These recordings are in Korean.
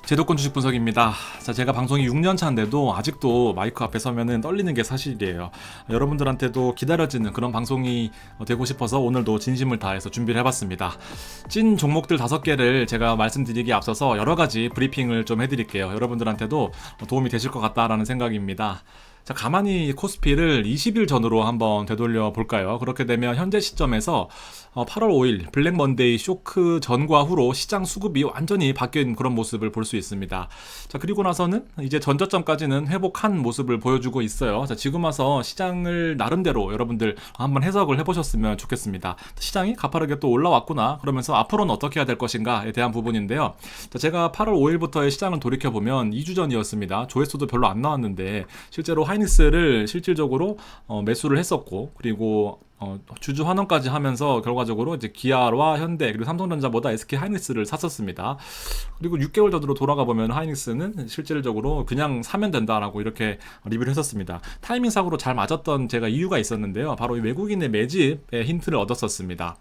제도권 주식 분석입니다. 자, 제가 방송이 6년 차인데도 아직도 마이크 앞에 서면은 떨리는 게 사실이에요. 여러분들한테도 기다려지는 그런 방송이 되고 싶어서 오늘도 진심을 다해서 준비를 해봤습니다. 찐 종목들 5개를 제가 말씀드리기에 앞서서 여러 가지 브리핑을 좀 해드릴게요. 여러분들한테도 도움이 되실 것 같다라는 생각입니다. 자, 가만히 코스피를 20일 전으로 한번 되돌려 볼까요? 그렇게 되면 현재 시점에서 8월 5일 블랙 먼데이 쇼크 전과 후로 시장 수급이 완전히 바뀐 그런 모습을 볼 수 있습니다. 자, 그리고 나서는 이제 전저점까지는 회복한 모습을 보여주고 있어요. 자, 지금 와서 시장을 나름대로 여러분들 한번 해석을 해보셨으면 좋겠습니다. 시장이 가파르게 또 올라왔구나. 그러면서 앞으로는 어떻게 해야 될 것인가에 대한 부분인데요. 자, 제가 8월 5일부터의 시장을 돌이켜보면 2주 전이었습니다. 조회수도 별로 안 나왔는데 실제로 하이닉스를 실질적으로 매수를 했었고, 그리고 주주 환원까지 하면서 결과적으로 이제 기아와 현대 그리고 삼성전자보다 SK 하이닉스를 샀었습니다. 그리고 6개월 전으로 돌아가 보면 하이닉스는 실질적으로 그냥 사면 된다라고 이렇게 리뷰를 했었습니다. 타이밍상으로 잘 맞았던 제가 이유가 있었는데요. 바로 이 외국인의 매집의 힌트를 얻었었습니다.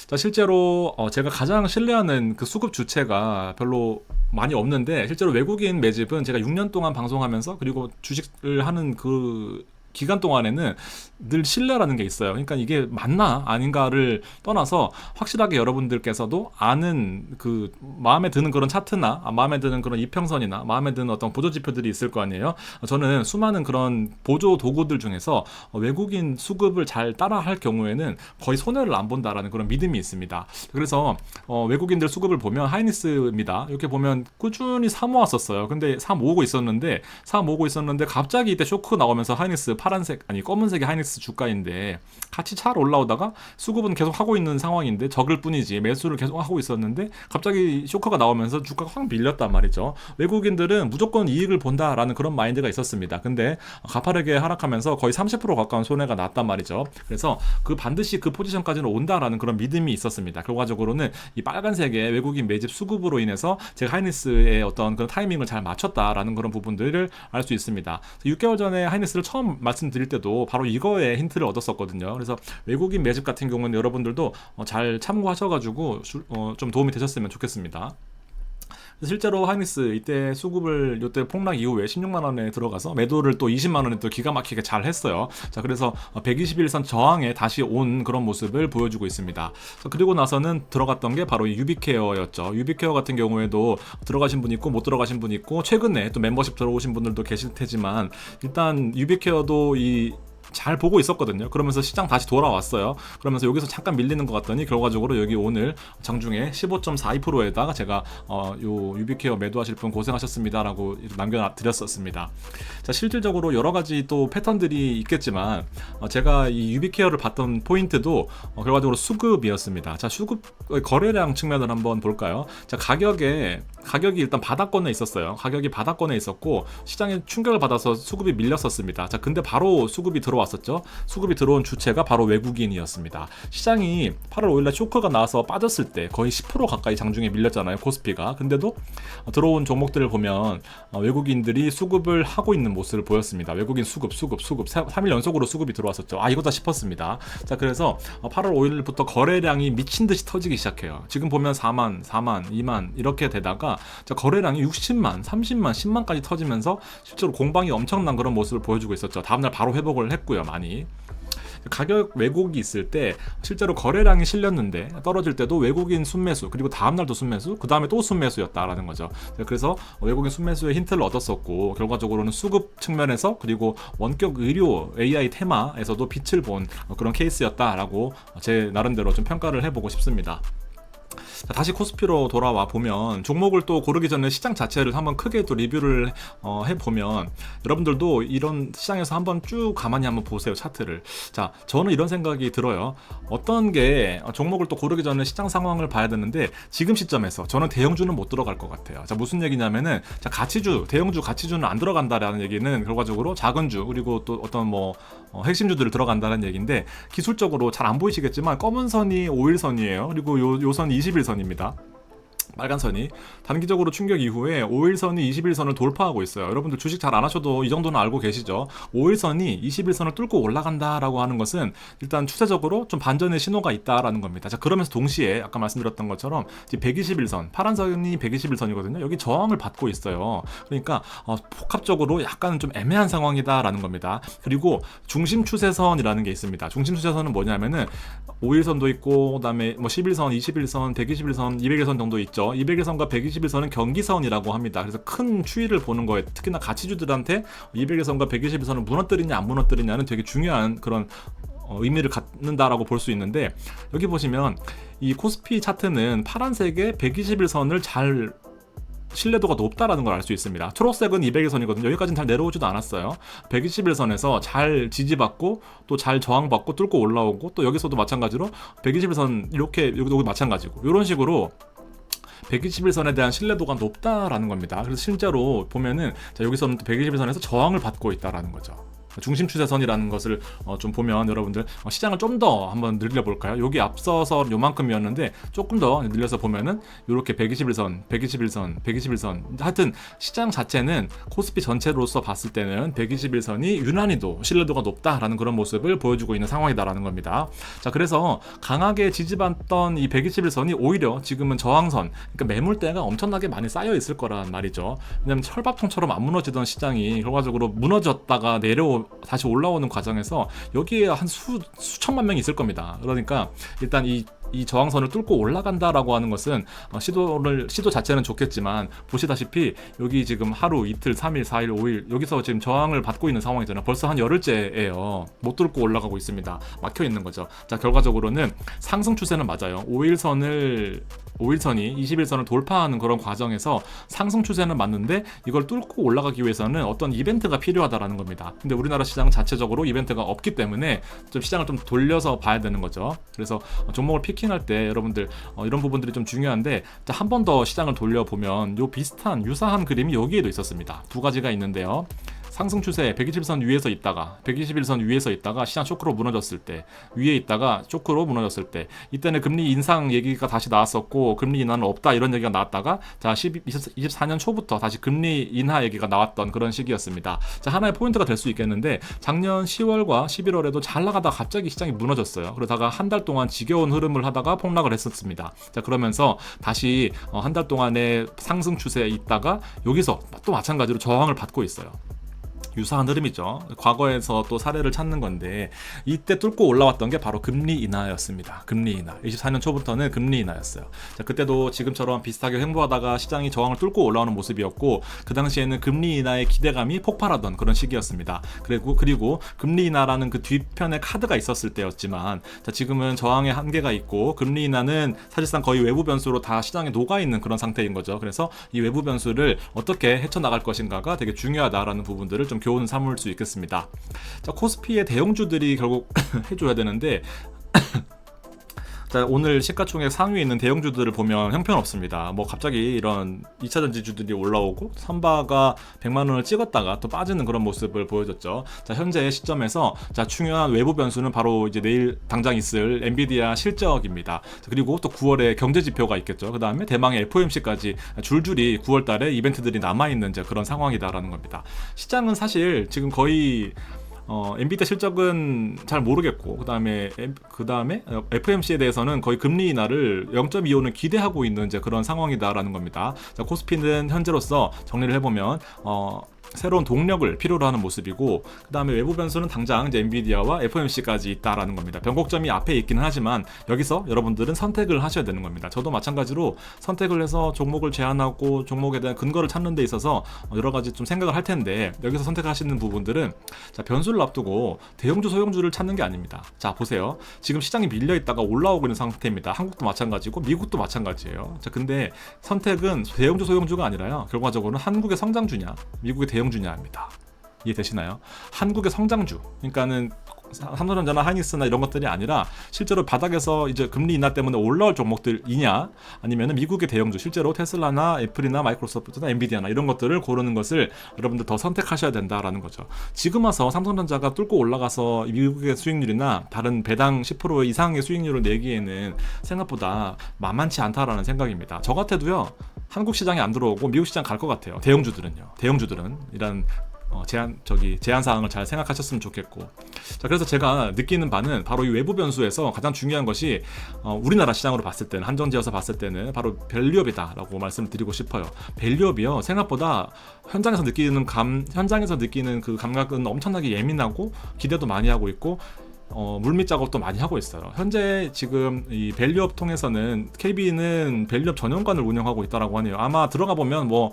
자, 실제로 제가 가장 신뢰하는 그 수급 주체가 별로 많이 없는데, 실제로 외국인 매집은 제가 6년 동안 방송하면서 그리고 주식을 하는 그 기간 동안에는 늘 신뢰라는 게 있어요. 그러니까 이게 맞나 아닌가를 떠나서 확실하게 여러분들께서도 아는 그 마음에 드는 그런 차트나 마음에 드는 그런 이평선이나 마음에 드는 어떤 보조 지표들이 있을 거 아니에요. 저는 수많은 그런 보조 도구들 중에서 외국인 수급을 잘 따라할 경우에는 거의 손해를 안 본다라는 그런 믿음이 있습니다. 그래서 외국인들 수급을 보면 하이닉스입니다. 이렇게 보면 꾸준히 사 모았었어요. 근데 사 모으고 있었는데 갑자기 이때 쇼크 나오면서 하이닉스 파란색 아니 검은색의 하이닉스 주가인데 같이 잘 올라오다가 수급은 계속 하고 있는 상황인데 적을 뿐이지 매수를 계속 하고 있었는데 갑자기 쇼크가 나오면서 주가가 확 밀렸단 말이죠. 외국인들은 무조건 이익을 본다라는 그런 마인드가 있었습니다. 근데 가파르게 하락하면서 거의 30% 가까운 손해가 났단 말이죠. 그래서 그 반드시 그 포지션까지는 온다라는 그런 믿음이 있었습니다. 결과적으로는 이 빨간색의 외국인 매집 수급으로 인해서 제가 하이닉스의 어떤 그런 타이밍을 잘 맞췄다라는 그런 부분들을 알 수 있습니다. 6개월 전에 하이닉스를 처음 말씀드릴 때도 바로 이거에 힌트를 얻었었거든요. 그래서 외국인 매집 같은 경우는 여러분들도 잘 참고하셔가지고 좀 도움이 되셨으면 좋겠습니다. 실제로 하이닉스 이때 수급을 이때 폭락 이후에 16만 원에 들어가서 매도를 또 20만 원에 또 기가 막히게 잘 했어요. 자, 그래서 121선 저항에 다시 온 그런 모습을 보여주고 있습니다. 자, 그리고 나서는 들어갔던 게 바로 유비케어였죠. 유비케어 같은 경우에도 들어가신 분 있고 못 들어가신 분 있고 최근에 또 멤버십 들어오신 분들도 계실 테지만 일단 유비케어도 잘 보고 있었거든요. 그러면서 시장 다시 돌아왔어요. 그러면서 여기서 잠깐 밀리는 것 같더니 결과적으로 여기 오늘 장중에 15.42%에다가 제가 요 유비케어 매도하실 분 고생하셨습니다라고 남겨드렸었습니다. 자, 실질적으로 여러 가지 또 패턴들이 있겠지만 제가 이 유비케어를 봤던 포인트도 결과적으로 수급이었습니다. 자, 수급 거래량 측면을 한번 볼까요? 자, 가격이 일단 바닥권에 있었어요. 가격이 바닥권에 있었고 시장에 충격을 받아서 수급이 밀렸었습니다. 자, 근데 바로 수급이 들어왔었죠. 수급이 들어온 주체가 바로 외국인이었습니다. 시장이 8월 5일날 쇼크가 나와서 빠졌을 때 거의 10% 가까이 장중에 밀렸잖아요. 코스피가. 근데도 들어온 종목들을 보면 외국인들이 수급을 하고 있는 모습을 보였습니다. 외국인 수급 3일 연속으로 수급이 들어왔었죠. 이거다 싶었습니다. 자, 그래서 8월 5일부터 거래량이 미친 듯이 터지기 시작해요. 지금 보면 4만, 2만 이렇게 되다가 자, 거래량이 60만, 30만, 10만까지 터지면서 실제로 공방이 엄청난 그런 모습을 보여주고 있었죠. 다음날 바로 회복을 했고요. 많이. 가격 왜곡이 있을 때 실제로 거래량이 실렸는데 떨어질 때도 외국인 순매수, 그리고 다음날도 순매수, 그 다음에 또 순매수였다라는 거죠. 그래서 외국인 순매수의 힌트를 얻었었고 결과적으로는 수급 측면에서 그리고 원격 의료 AI 테마에서도 빛을 본 그런 케이스였다라고 제 나름대로 좀 평가를 해보고 싶습니다. 자, 다시 코스피로 돌아와 보면 종목을 또 고르기 전에 시장 자체를 한번 크게 또 리뷰를 해보면 여러분들도 이런 시장에서 한번 쭉 가만히 한번 보세요. 차트를. 자, 저는 이런 생각이 들어요. 어떤 게 종목을 또 고르기 전에 시장 상황을 봐야 되는데 지금 시점에서 저는 대형주는 못 들어갈 것 같아요. 자, 무슨 얘기냐면은 자, 대형주 가치주는 안 들어간다라는 얘기는 결과적으로 작은주 그리고 또 어떤 핵심주들을 들어간다는 얘기인데 기술적으로 잘 안 보이시겠지만 검은 선이 5일선이에요. 그리고 요 선이 21선입니다. 빨간 선이 단기적으로 충격 이후에 5일선이 21선을 돌파하고 있어요. 여러분들 주식 잘 안 하셔도 이 정도는 알고 계시죠? 5일선이 21선을 뚫고 올라간다라고 하는 것은 일단 추세적으로 좀 반전의 신호가 있다라는 겁니다. 자, 그러면서 동시에 아까 말씀드렸던 것처럼 121선, 파란 선이 121선이거든요. 여기 저항을 받고 있어요. 그러니까 복합적으로 약간 좀 애매한 상황이다라는 겁니다. 그리고 중심 추세선이라는 게 있습니다. 중심 추세선은 뭐냐면은 5일선도 있고 그다음에 뭐 11선, 21선, 121선, 200일선 정도 있죠. 200일선과 121선은 경기선이라고 합니다. 그래서 큰 추이를 보는 거에 특히나 가치주들한테 200일선과 121선을 무너뜨리냐 안 무너뜨리냐는 되게 중요한 그런 의미를 갖는다라고 볼 수 있는데, 여기 보시면 이 코스피 차트는 파란색의 121선을 잘 신뢰도가 높다라는 걸 알 수 있습니다. 초록색은 200일선이거든요. 여기까지는 잘 내려오지도 않았어요. 121선에서 잘 지지받고 또 잘 저항받고 뚫고 올라오고, 또 여기서도 마찬가지로 121선 이렇게 여기도 마찬가지고, 이런 식으로 121선에 대한 신뢰도가 높다라는 겁니다. 그래서 실제로 보면은 자, 여기서는 121선에서 저항을 받고 있다라는 거죠. 중심 추세선이라는 것을 좀 보면 여러분들 시장을 좀 더 한번 늘려볼까요? 여기 앞서서 요만큼이었는데 조금 더 늘려서 보면은 이렇게 121선, 121선, 121선, 하여튼 시장 자체는 코스피 전체로서 봤을 때는 121선이 유난히도 신뢰도가 높다라는 그런 모습을 보여주고 있는 상황이다라는 겁니다. 자, 그래서 강하게 지지받던 이 121선이 오히려 지금은 저항선, 그러니까 매물대가 엄청나게 많이 쌓여 있을 거란 말이죠. 왜냐면 철밥통처럼 안 무너지던 시장이 결과적으로 무너졌다가 다시 올라오는 과정에서 여기에 한 수천만 명이 있을 겁니다. 그러니까 일단 이 저항선을 뚫고 올라간다라고 하는 것은 시도 자체는 좋겠지만, 보시다시피 여기 지금 하루, 이틀, 3일, 4일, 5일 여기서 지금 저항을 받고 있는 상황이잖아요. 벌써 한 열흘째예요. 못 뚫고 올라가고 있습니다. 막혀 있는 거죠. 자, 결과적으로는 상승 추세는 맞아요. 5일선이 21선을 돌파하는 그런 과정에서 상승 추세는 맞는데, 이걸 뚫고 올라가기 위해서는 어떤 이벤트가 필요하다라는 겁니다. 근데 우리나라 시장 자체적으로 이벤트가 없기 때문에 좀 시장을 좀 돌려서 봐야 되는 거죠. 그래서 종목을 피킹할 때 여러분들 이런 부분들이 좀 중요한데, 한 번 더 시장을 돌려보면 요 비슷한 유사한 그림이 여기에도 있었습니다. 두 가지가 있는데요. 상승 추세 121선 위에서 있다가 121선 위에서 있다가 시장 쇼크로 무너졌을 때, 위에 있다가 쇼크로 무너졌을 때, 이때는 금리 인상 얘기가 다시 나왔었고 금리 인하는 없다 이런 얘기가 나왔다가, 자 24년 초부터 다시 금리 인하 얘기가 나왔던 그런 시기였습니다. 자, 하나의 포인트가 될 수 있겠는데, 작년 10월과 11월에도 잘 나가다가 갑자기 시장이 무너졌어요. 그러다가 한 달 동안 지겨운 흐름을 하다가 폭락을 했었습니다. 자, 그러면서 다시 한 달 동안의 상승 추세에 있다가 여기서 또 마찬가지로 저항을 받고 있어요. 유사한 흐름이죠. 과거에서 또 사례를 찾는 건데, 이때 뚫고 올라왔던 게 바로 금리 인하였습니다. 금리 인하. 24년 초부터는 금리 인하였어요. 자, 그때도 지금처럼 비슷하게 횡보하다가 시장이 저항을 뚫고 올라오는 모습이었고, 그 당시에는 금리 인하의 기대감이 폭발하던 그런 시기였습니다. 그리고 금리 인하라는 그 뒤편에 카드가 있었을 때였지만, 자, 지금은 저항의 한계가 있고 금리 인하는 사실상 거의 외부 변수로 다 시장에 녹아 있는 그런 상태인 거죠. 그래서 이 외부 변수를 어떻게 헤쳐나갈 것인가가 되게 중요하다라는 부분들을 좀 교훈 삼을 수 있겠습니다. 자, 코스피의 대형주들이 결국 해줘야 되는데 자, 오늘 시가총액 상위에 있는 대형주들을 보면 형편없습니다. 뭐 갑자기 이런 2차전지주들이 올라오고 선바가 100만 원을 찍었다가 또 빠지는 그런 모습을 보여줬죠. 자, 현재 시점에서 자, 중요한 외부 변수는 바로 이제 내일 당장 있을 엔비디아 실적입니다. 자, 그리고 또 9월에 경제 지표가 있겠죠. 그 다음에 대망의 FOMC까지 줄줄이 9월 달에 이벤트들이 남아있는 이제 그런 상황이다라는 겁니다. 시장은 사실 지금 거의 엔비디아 실적은 잘 모르겠고, 그 다음에 FOMC에 대해서는 거의 금리 인하를 0.25는 기대하고 있는 이제 그런 상황이다라는 겁니다. 자, 코스피는 현재로서 정리를 해보면 새로운 동력을 필요로 하는 모습이고, 그 다음에 외부 변수는 당장 이제 엔비디아와 FOMC까지 있다라는 겁니다. 변곡점이 앞에 있기는 하지만 여기서 여러분들은 선택을 하셔야 되는 겁니다. 저도 마찬가지로 선택을 해서 종목을 제안하고 종목에 대한 근거를 찾는 데 있어서 여러 가지 좀 생각을 할 텐데, 여기서 선택하시는 부분들은 자, 변수를 앞두고 대형주 소형주를 찾는 게 아닙니다. 자, 보세요. 지금 시장이 밀려 있다가 올라오고 있는 상태입니다. 한국도 마찬가지고 미국도 마찬가지예요. 자, 근데 선택은 대형주 소형주가 아니라요, 결과적으로는 한국의 성장주냐 미국의 대형주냐입니다. 이해되시나요? 한국의 성장주, 그러니까는 삼성전자나 하이닉스나 이런 것들이 아니라 실제로 바닥에서 이제 금리 인하 때문에 올라올 종목들이냐, 아니면 미국의 대형주, 실제로 테슬라나 애플이나 마이크로소프트나 엔비디아나 이런 것들을 고르는 것을 여러분들 더 선택하셔야 된다라는 거죠. 지금 와서 삼성전자가 뚫고 올라가서 미국의 수익률이나 다른 배당 10% 이상의 수익률을 내기에는 생각보다 만만치 않다라는 생각입니다. 저 같아도요, 한국 시장에 안 들어오고 미국 시장 갈 것 같아요. 대형주들은 이런 제한 사항을 잘 생각하셨으면 좋겠고. 자, 그래서 제가 느끼는 바는 바로 이 외부 변수에서 가장 중요한 것이 우리나라 시장으로 봤을 때는, 한정지어서 봤을 때는 바로 밸류업이다라고 말씀을 드리고 싶어요. 밸류업이요, 생각보다 현장에서 느끼는 그 감각은 엄청나게 예민하고 기대도 많이 하고 있고, 물밑 작업도 많이 하고 있어요. 현재 지금 이 밸류업 통해서는 KB는 밸류업 전용관을 운영하고 있다라고 하네요. 아마 들어가 보면 뭐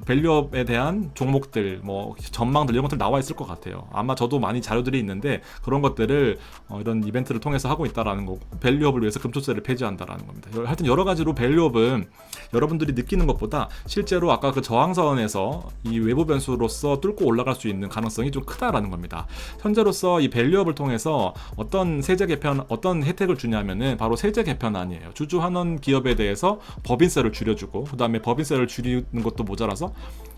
밸류업에 대한 종목들, 뭐 전망들 이런 것들 나와 있을 것 같아요. 아마 저도 많이 자료들이 있는데 그런 것들을 이런 이벤트를 통해서 하고 있다라는 거고, 밸류업을 위해서 금토세를 폐지한다라는 겁니다. 하여튼 여러 가지로 밸류업은 여러분들이 느끼는 것보다 실제로 아까 그 저항선에서 이 외부 변수로서 뚫고 올라갈 수 있는 가능성이 좀 크다라는 겁니다. 현재로서 이 밸류업을 통해서 어떤 세제 개편, 어떤 혜택을 주냐면은 바로 세제 개편안이에요. 주주 환원 기업에 대해서 법인세를 줄여주고, 그 다음에 법인세를 줄이는 것도 모자라서,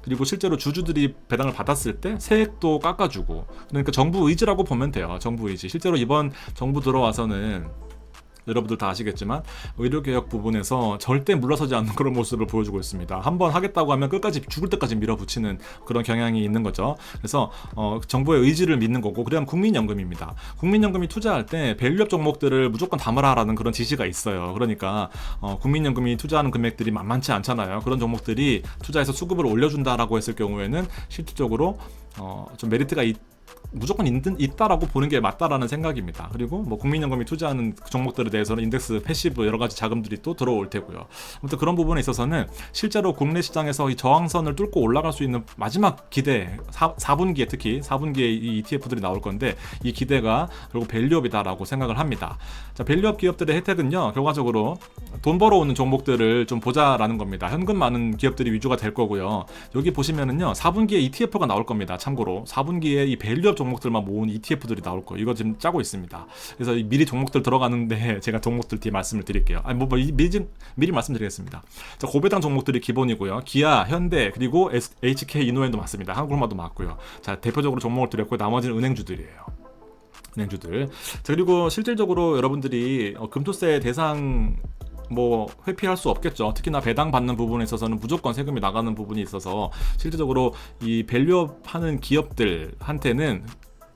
그리고 실제로 주주들이 배당을 받았을 때 세액도 깎아주고, 그러니까 정부 의지라고 보면 돼요. 정부 의지. 실제로 이번 정부 들어와서는 여러분들 다 아시겠지만 의료개혁 부분에서 절대 물러서지 않는 그런 모습을 보여주고 있습니다. 한번 하겠다고 하면 끝까지 죽을 때까지 밀어붙이는 그런 경향이 있는 거죠. 그래서 정부의 의지를 믿는 거고, 그다음 국민연금입니다. 국민연금이 투자할 때 밸류업 종목들을 무조건 담으라라는 그런 지시가 있어요. 그러니까 국민연금이 투자하는 금액들이 만만치 않잖아요. 그런 종목들이 투자해서 수급을 올려준다라고 했을 경우에는 실질적으로 좀 메리트가 무조건 있다라고 보는 게 맞다라는 생각입니다. 그리고 뭐 국민연금이 투자하는 종목들에 대해서는 인덱스, 패시브 여러 가지 자금들이 또 들어올 테고요. 아무튼 그런 부분에 있어서는 실제로 국내 시장에서 이 저항선을 뚫고 올라갈 수 있는 마지막 기대, 4분기에 특히 4분기에 이 ETF들이 나올 건데, 이 기대가 결국 밸류업이다라고 생각을 합니다. 자, 밸류업 기업들의 혜택은요, 결과적으로 돈 벌어오는 종목들을 좀 보자라는 겁니다. 현금 많은 기업들이 위주가 될 거고요. 여기 보시면은요, 4분기에 ETF가 나올 겁니다. 참고로 4분기에 이 밸류업 종목들만 모은 ETF들이 나올 거예요. 이거 지금 짜고 있습니다. 그래서 미리 종목들 들어가는데 제가 종목들 뒤에 말씀을 드릴게요. 미리 말씀드리겠습니다. 자, 고배당 종목들이 기본이고요. 기아, 현대, 그리고 HK 이노엔도 맞습니다. 한국마도 맞고요. 자, 대표적으로 종목을 드렸고, 나머지는 은행주들이에요. 은행주들. 자, 그리고 실질적으로 여러분들이 금토세 대상 회피할 수 없겠죠. 특히나 배당 받는 부분에 있어서는 무조건 세금이 나가는 부분이 있어서 실질적으로 이 밸류업 하는 기업들한테는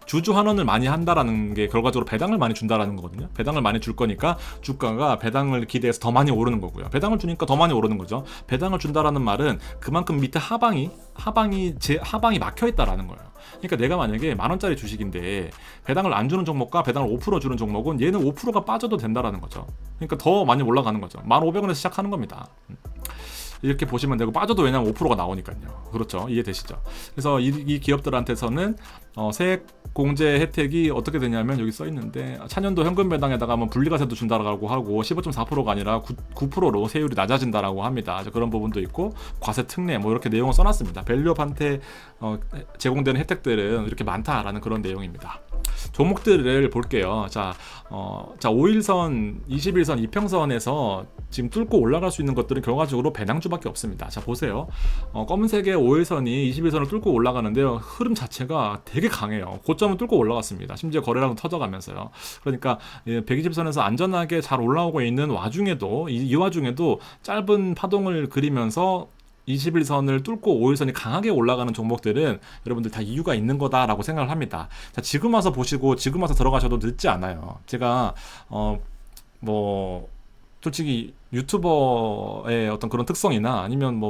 주주 환원을 많이 한다라는 게 결과적으로 배당을 많이 준다라는 거거든요. 배당을 많이 줄 거니까 주가가 배당을 기대해서 더 많이 오르는 거고요. 배당을 주니까 더 많이 오르는 거죠. 배당을 준다라는 말은 그만큼 밑에 하방이 막혀 있다라는 거예요. 그러니까 내가 만약에 10,000원짜리 주식인데 배당을 안 주는 종목과 배당을 5% 주는 종목은 얘는 5%가 빠져도 된다라는 거죠. 그러니까 더 많이 올라가는 거죠. 1,500원에서 시작하는 겁니다. 이렇게 보시면 되고, 빠져도 왜냐면 5%가 나오니까요. 그렇죠. 이해되시죠? 그래서 이 기업들한테서는 세액 공제 혜택이 어떻게 되냐면, 여기 써 있는데 차년도 현금 배당에다가 분리과세도 준다라고 하고 15.4%가 아니라 9%로 세율이 낮아진다라고 합니다. 그런 부분도 있고, 과세 특례 이렇게 내용을 써놨습니다. 밸류업한테 제공되는 혜택들은 이렇게 많다라는 그런 내용입니다. 종목들을 볼게요. 자, 5일선, 21선, 이평선에서 지금 뚫고 올라갈 수 있는 것들은 결과적으로 배당주밖에 없습니다. 자, 보세요. 검은색의 5일선이 21선을 뚫고 올라가는데요, 흐름 자체가 되게 강해요. 고점을 뚫고 올라갔습니다. 심지어 거래량도 터져가면서요. 그러니까 120선에서 안전하게 잘 올라오고 있는 와중에도, 이 와중에도 짧은 파동을 그리면서 21선을 뚫고 5일선이 강하게 올라가는 종목들은 여러분들 다 이유가 있는 거다라고 생각을 합니다. 자, 지금 와서 보시고 지금 와서 들어가셔도 늦지 않아요. 제가 솔직히 유튜버의 어떤 그런 특성이나 아니면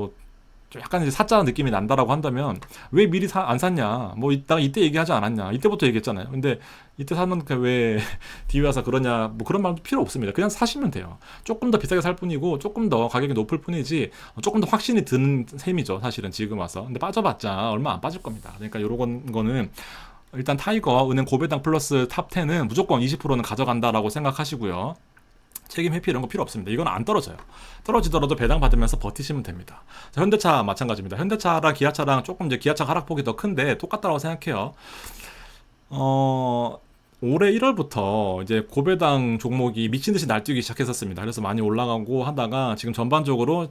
좀 약간 이제 사짜 느낌이 난다라고 한다면, 왜 미리 안 샀냐, 이때 얘기하지 않았냐, 이때부터 얘기했잖아요. 근데 이때 사면 왜 뒤에 와서 그러냐, 그런 말도 필요 없습니다. 그냥 사시면 돼요. 조금 더 비싸게 살 뿐이고, 조금 더 가격이 높을 뿐이지, 조금 더 확신이 드는 셈이죠, 사실은 지금 와서. 근데 빠져봤자 얼마 안 빠질 겁니다. 그러니까 요런 거는 일단 타이거, 은행 고배당 플러스 탑10은 무조건 20%는 가져간다라고 생각하시고요. 책임 회피 이런 거 필요 없습니다. 이건 안 떨어져요. 떨어지더라도 배당 받으면서 버티시면 됩니다. 자, 현대차 마찬가지입니다. 현대차랑 기아차랑 조금 이제 기아차 하락폭이 더 큰데 똑같다고 생각해요. 올해 1월부터 이제 고배당 종목이 미친 듯이 날뛰기 시작했었습니다. 그래서 많이 올라가고 하다가 지금 전반적으로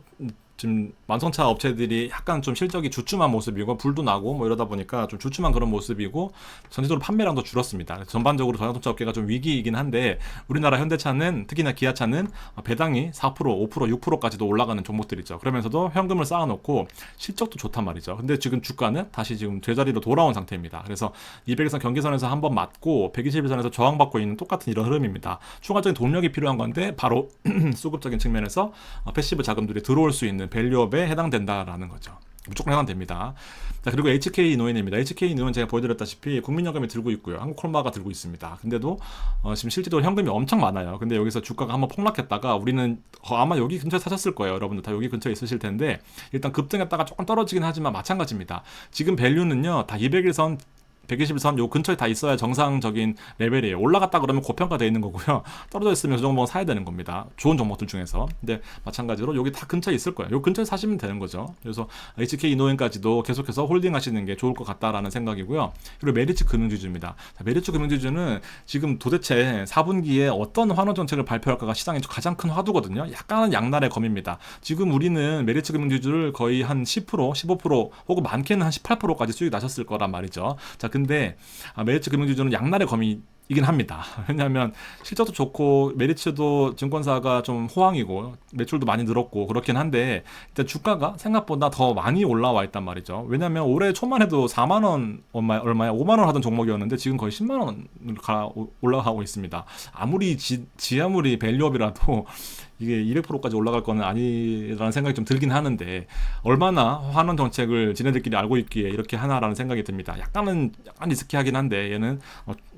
지금 완성차 업체들이 약간 좀 실적이 주춤한 모습이고 불도 나고 뭐 이러다 보니까 좀 주춤한 그런 모습이고 전체적으로 판매량도 줄었습니다. 그래서 전반적으로 전자동차 업계가 좀 위기이긴 한데 우리나라 현대차는 특히나 기아차는 배당이 4%, 5%, 6%까지도 올라가는 종목들이죠. 그러면서도 현금을 쌓아놓고 실적도 좋단 말이죠. 근데 지금 주가는 다시 지금 제자리로 돌아온 상태입니다. 그래서 200선 경계선에서 한번 맞고 121선에서 저항받고 있는 똑같은 이런 흐름입니다. 추가적인 동력이 필요한 건데 바로 수급적인 측면에서 패시브 자금들이 들어올 수 있는 밸류업에 해당된다라는 거죠. 무조건 해당됩니다. 자, 그리고 HK 노인입니다. HK 노인 제가 보여드렸다시피 국민연금이 들고 있고요. 한국콜마가 들고 있습니다. 근데도 지금 실제로 현금이 엄청 많아요. 근데 여기서 주가가 한번 폭락했다가 우리는 아마 여기 근처에 사셨을 거예요. 여러분들 다 여기 근처에 있으실 텐데 일단 급등했다가 조금 떨어지긴 하지만 마찬가지입니다. 지금 밸류는요 다 200일선 121선 요 근처에 다 있어야 정상적인 레벨이에요. 올라갔다 그러면 고평가되어 있는 거고요. 떨어져 있으면 그 종목은 사야 되는 겁니다. 좋은 종목들 중에서. 근데 마찬가지로 여기 다 근처에 있을 거예요. 요 근처에 사시면 되는 거죠. 그래서 HK 이노엔까지도 계속해서 홀딩하시는 게 좋을 것 같다라는 생각이고요. 그리고 메리츠 금융지주입니다. 자, 메리츠 금융지주는 지금 도대체 4분기에 어떤 환원 정책을 발표할까가 시장의 가장 큰 화두거든요. 약간은 양날의 검입니다. 지금 우리는 메리츠 금융지주를 거의 한 10%, 15% 혹은 많게는 한 18%까지 수익 나셨을 거란 말이죠. 자, 근데 메리츠 금융지주는 양날의 검이긴 합니다. 왜냐하면 실적도 좋고 메리츠도 증권사가 좀 호황이고 매출도 많이 늘었고 그렇긴 한데 일단 주가가 생각보다 더 많이 올라와 있단 말이죠. 왜냐하면 올해 초만 해도 4만 원 얼마야 5만 원 하던 종목이었는데 지금 거의 10만 원을 올라가고 있습니다. 아무리 아무리 밸류업이라도 이게 200%까지 올라갈 거는 아니라는 생각이 좀 들긴 하는데 얼마나 환원 정책을 지네들끼리 알고 있기에 이렇게 하나라는 생각이 듭니다. 약간 리스키하긴 한데 얘는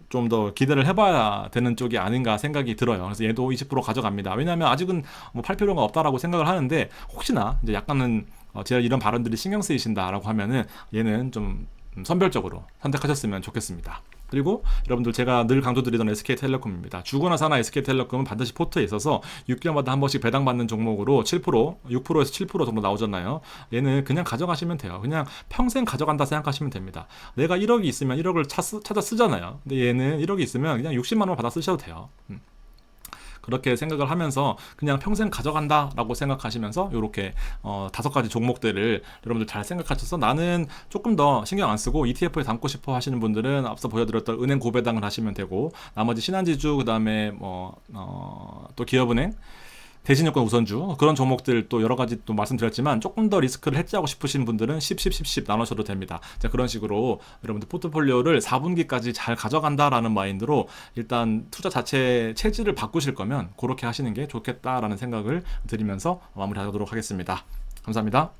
좀 더 기대를 해봐야 되는 쪽이 아닌가 생각이 들어요. 그래서 얘도 20% 가져갑니다. 왜냐하면 아직은 뭐 팔 필요가 없다라고 생각을 하는데 혹시나 이제 약간은 제가 이런 발언들이 신경 쓰이신다라고 하면은 얘는 좀 선별적으로 선택하셨으면 좋겠습니다. 그리고 여러분들 제가 늘 강조드리던 SK텔레콤입니다. 주거나 사나 SK텔레콤은 반드시 포트에 있어서 6개월마다 한 번씩 배당받는 종목으로 7%, 6%에서 7% 정도 나오잖아요. 얘는 그냥 가져가시면 돼요. 그냥 평생 가져간다 생각하시면 됩니다. 내가 1억이 있으면 1억을 찾아 쓰잖아요. 근데 얘는 1억이 있으면 그냥 60만 원 받아 쓰셔도 돼요. 그렇게 생각을 하면서 그냥 평생 가져간다라고 생각하시면서 이렇게 5가지 종목들을 여러분들 잘 생각하셔서 나는 조금 더 신경 안 쓰고 ETF에 담고 싶어 하시는 분들은 앞서 보여드렸던 은행 고배당을 하시면 되고 나머지 신한지주 그다음에 또 기업은행 대신여권 우선주 그런 종목들 또 여러 가지 또 말씀드렸지만 조금 더 리스크를 해지하고 싶으신 분들은 10, 10, 10, 10 나누셔도 됩니다. 자, 그런 식으로 여러분들 포트폴리오를 4분기까지 잘 가져간다라는 마인드로 일단 투자 자체 체질을 바꾸실 거면 그렇게 하시는 게 좋겠다라는 생각을 드리면서 마무리하도록 하겠습니다. 감사합니다.